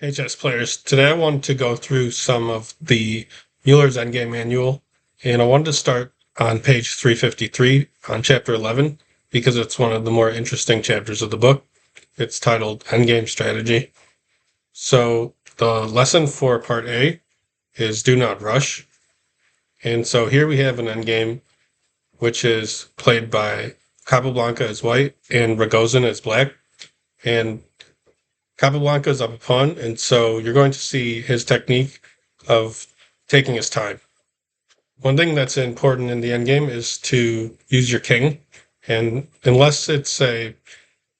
Hey, chess players. Today I wanted to go through some of the Mueller's Endgame manual, and I wanted to start on page 353 on chapter 11 because it's one of the more interesting chapters of the book. It's titled Endgame Strategy. So the lesson for part A is do not rush. And so here we have an endgame which is played by Capablanca as white and Ragozin as black. And Capablanca's up a pawn, and so you're going to see his technique of taking his time. One thing that's important in the endgame is to use your king, and unless it's a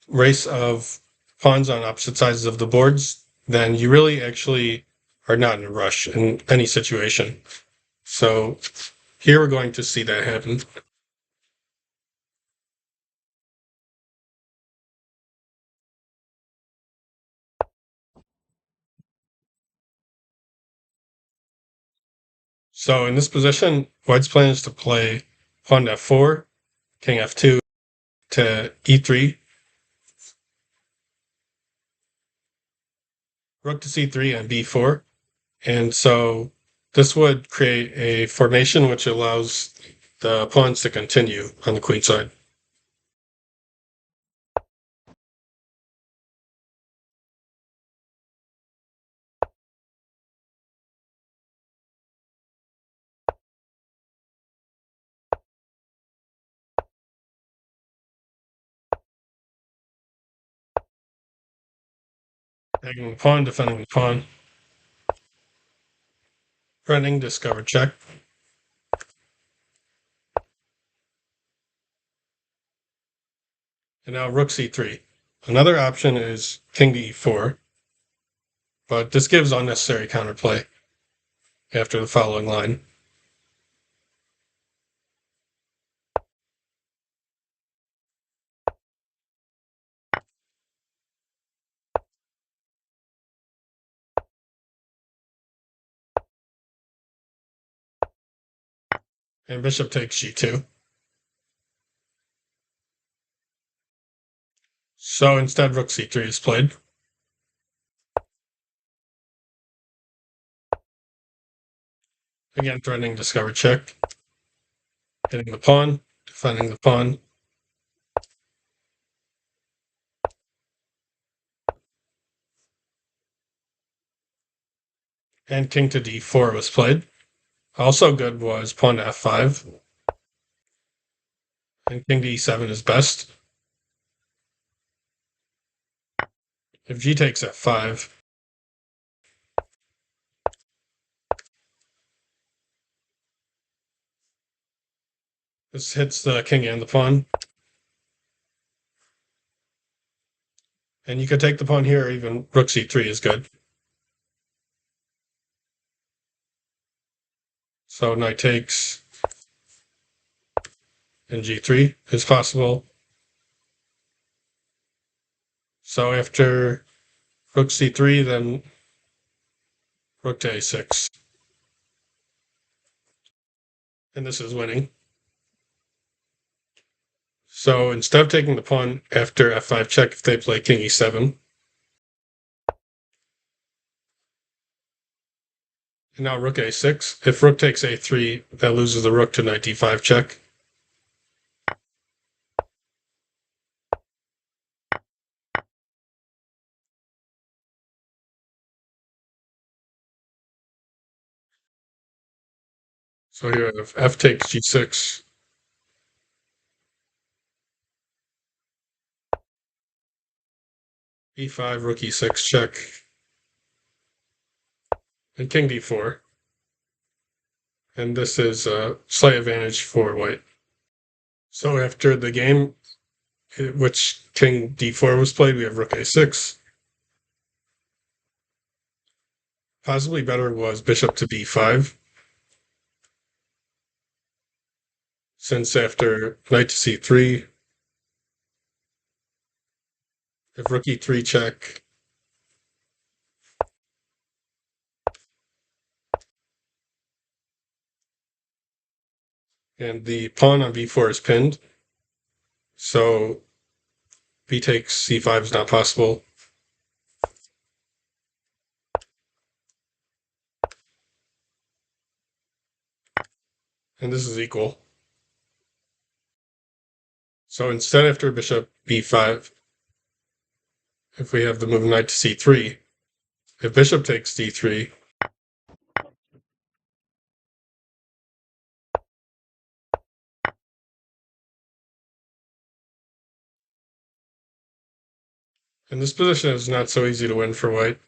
race of pawns on opposite sides of the boards, then you really actually are not in a rush in any situation. So here we're going to see that happen. So in this position, White's plan is to play pawn to f4, king f2 to e3, rook to c3 and b4. And so this would create a formation which allows the pawns to continue on the queen side. Taking the pawn, defending the pawn, running, discover check. And now rook c3. Another option is king to e4, but this gives unnecessary counterplay after the following line. And bishop takes g2. So instead, rook c3 is played. Again, threatening discover check. Hitting the pawn, defending the pawn. And king to d4 was played. Also good was pawn to f5. And king to e7 is best. If g takes f5, this hits the king and the pawn. And you could take the pawn here, or even rook c3 is good. So knight takes, and g3 is possible. So after rook c3, then rook to a6. And this is winning. So instead of taking the pawn after f5 check, if they play king e7. And now rook a6. If rook takes a3, that loses the rook to knight d5 check. So here if f takes g6, e5, rook e6 check, and king d4. And this is a slight advantage for white. So after the game, which king d4 was played, we have rook a6. Possibly better was bishop to b5, since after knight to c3, if rook e3 check, and the pawn on b4 is pinned, so b takes c5 is not possible. and this is equal. So instead, after bishop b5, if we have the move knight to c3, if bishop takes d3, and this position is not so easy to win for white.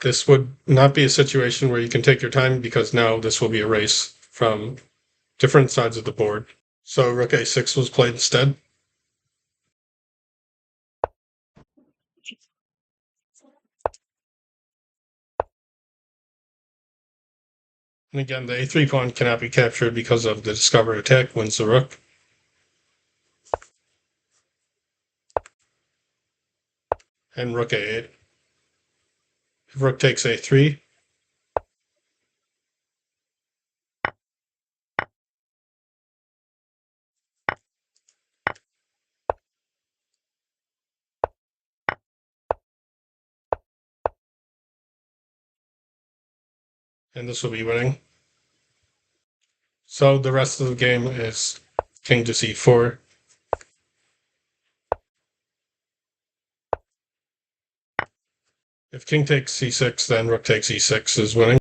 This would not be a situation where you can take your time because now this will be a race from different sides of the board. So rook a6 was played instead. And again, the a3 pawn cannot be captured because of the discovered attack wins the rook. And rook a8. If rook takes a3, and this will be winning. So the rest of the game is king to c4. If king takes c6, then rook takes e6 is winning.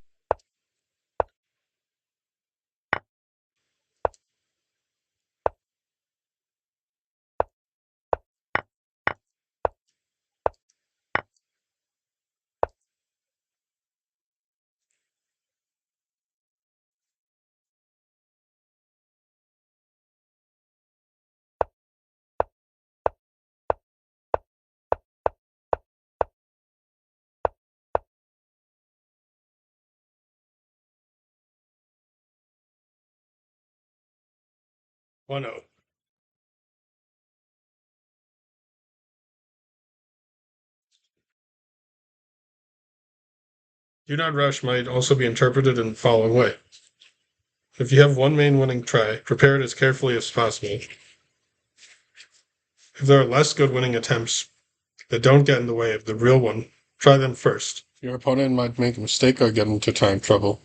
One 0. Do not rush might also be interpreted in the following way. If you have one main winning try, prepare it as carefully as possible. If there are less good winning attempts that don't get in the way of the real one, try them first. Your opponent might make a mistake or get into time trouble.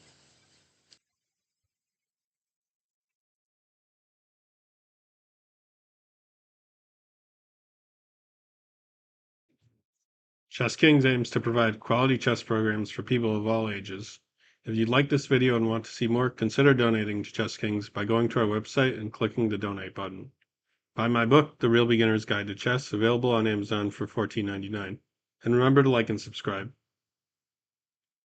Chess Kings aims to provide quality chess programs for people of all ages. If you like this video and want to see more, consider donating to Chess Kings by going to our website and clicking the donate button. Buy my book, The Real Beginner's Guide to Chess, available on Amazon for $14.99. And remember to like and subscribe.